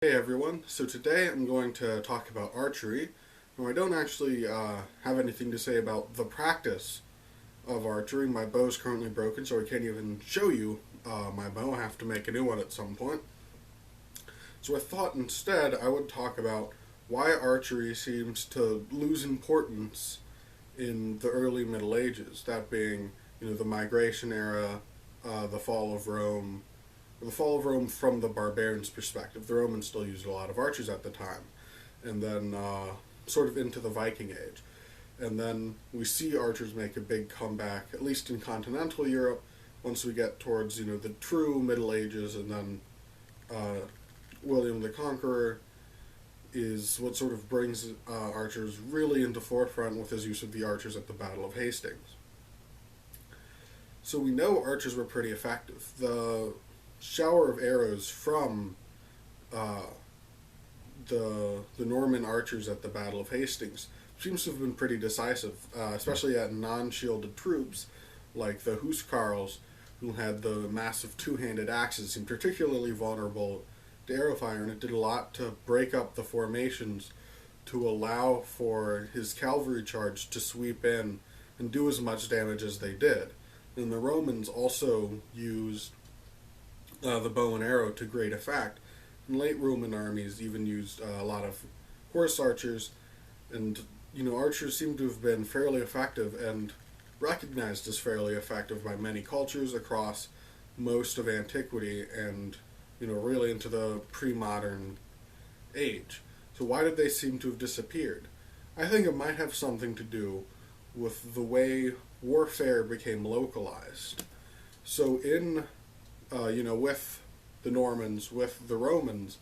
Hey everyone, so today I'm going to talk about archery. Now I don't actually have anything to say about the practice of archery. My bow is currently broken, so I can't even show you my bow. I have to make a new one at some point. So I thought instead I would talk about why archery seems to lose importance in the early Middle Ages, that being, the migration era, the fall of Rome, the fall of Rome from the barbarians' perspective. The Romans still used a lot of archers at the time, and then sort of into the Viking Age. And then we see archers make a big comeback, at least in continental Europe, once we get towards the true Middle Ages, and then William the Conqueror is what sort of brings archers really into forefront with his use of the archers at the Battle of Hastings. So we know archers were pretty effective. The shower of arrows from uh, the Norman archers at the Battle of Hastings seems to have been pretty decisive, especially at non-shielded troops like the Huscarls, who had the massive two-handed axes, seemed particularly vulnerable to arrow fire, and it did a lot to break up the formations to allow for his cavalry charge to sweep in and do as much damage as they did. And the Romans also used the bow and arrow to great effect. And late Roman armies even used a lot of horse archers, and archers seem to have been fairly effective and recognized as fairly effective by many cultures across most of antiquity and really into the pre-modern age. So why did they seem to have disappeared? I think it might have something to do with the way warfare became localized. So with the Normans, with the Romans,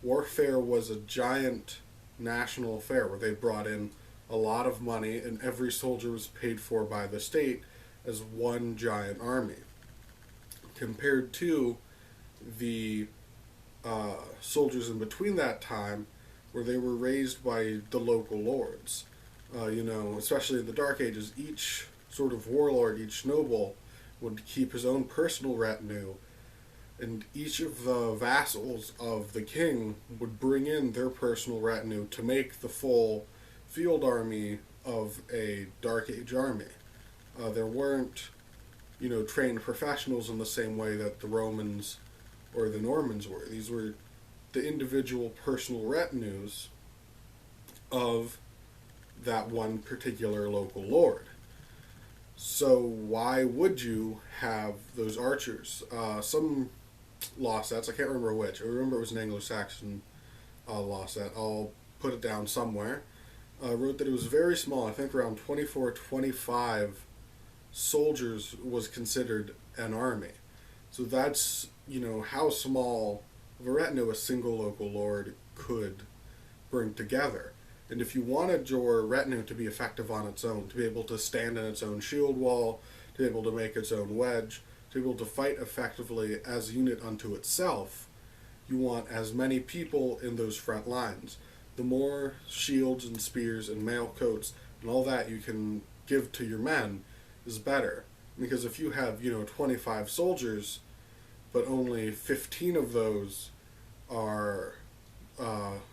warfare was a giant national affair where they brought in a lot of money and every soldier was paid for by the state as one giant army. Compared to the soldiers in between that time, where they were raised by the local lords. Especially in the Dark Ages, each sort of warlord, each noble, would keep his own personal retinue, and each of the vassals of the king would bring in their personal retinue to make the full field army of a Dark Age army. There weren't, trained professionals in the same way that the Romans or the Normans were. These were the individual personal retinues of that one particular local lord. So why would you have those archers? Some law sets, I can't remember which. I remember it was an Anglo-Saxon law set. I'll put it down somewhere. Wrote that it was very small. I think around 24, 25 soldiers was considered an army. So that's, how small of a retinue a single local lord could bring together. And if you wanted your retinue to be effective on its own, to be able to stand in its own shield wall, to be able to make its own wedge, to be able to fight effectively as a unit unto itself, you want as many people in those front lines. The more shields and spears and mail coats and all that you can give to your men is better. Because if you have, 25 soldiers, but only 15 of those are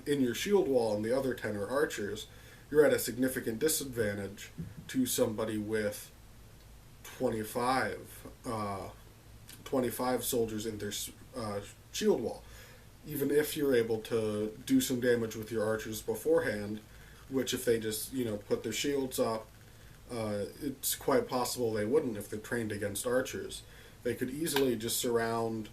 in your shield wall and the other 10 are archers, you're at a significant disadvantage to somebody with 25, 25 soldiers in their shield wall. Even if you're able to do some damage with your archers beforehand, which if they just, put their shields up, it's quite possible they wouldn't if they're trained against archers. They could easily just surround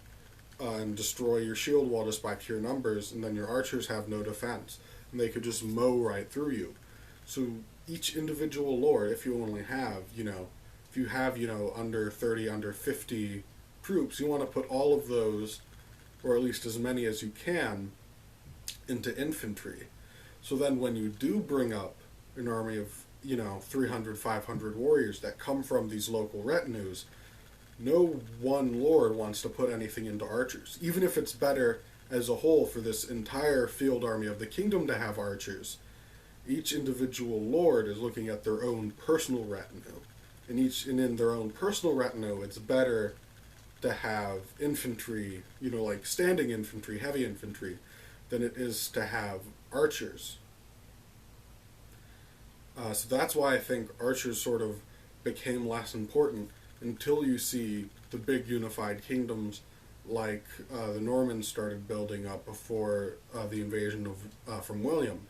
and destroy your shield wall just by pure numbers, and then your archers have no defense, and they could just mow right through you. So each individual lord, if you only have, if you have, under 30, under 50 troops, you want to put all of those, or at least as many as you can, into infantry. So then when you do bring up an army of, 300, 500 warriors that come from these local retinues, no one lord wants to put anything into archers. Even if it's better as a whole for this entire field army of the kingdom to have archers, each individual lord is looking at their own personal retinue. And in their own personal retinue, it's better to have infantry, like standing infantry, heavy infantry, than it is to have archers. So that's why I think archers sort of became less important until you see the big unified kingdoms like the Normans started building up before the invasion of from William.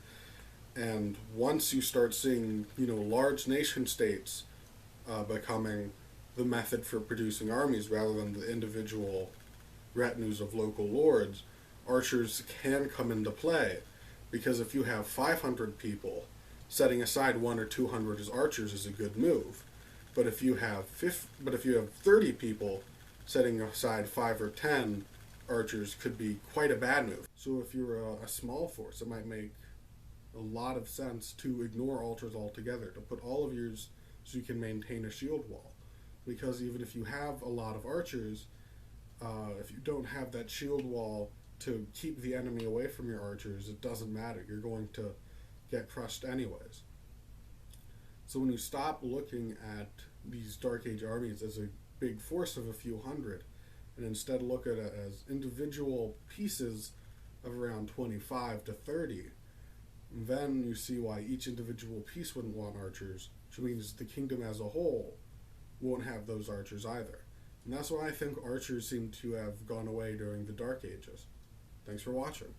And once you start seeing, large nation states becoming the method for producing armies rather than the individual retinues of local lords, archers can come into play. Because if you have 500 people, setting aside 1 or 200 as archers is a good move. But if you have 30 people, setting aside 5 or 10 archers could be quite a bad move. So if you're a small force, it might make a lot of sense to ignore archers altogether, to put all of yours so you can maintain a shield wall. Because even if you have a lot of archers, if you don't have that shield wall to keep the enemy away from your archers, it doesn't matter. You're going to get crushed anyways. So when you stop looking at these Dark Age armies as a big force of a few hundred, and instead look at it as individual pieces of around 25 to 30, then you see why each individual piece wouldn't want archers, which means the kingdom as a whole won't have those archers either. And that's why I think archers seem to have gone away during the Dark Ages. Thanks for watching.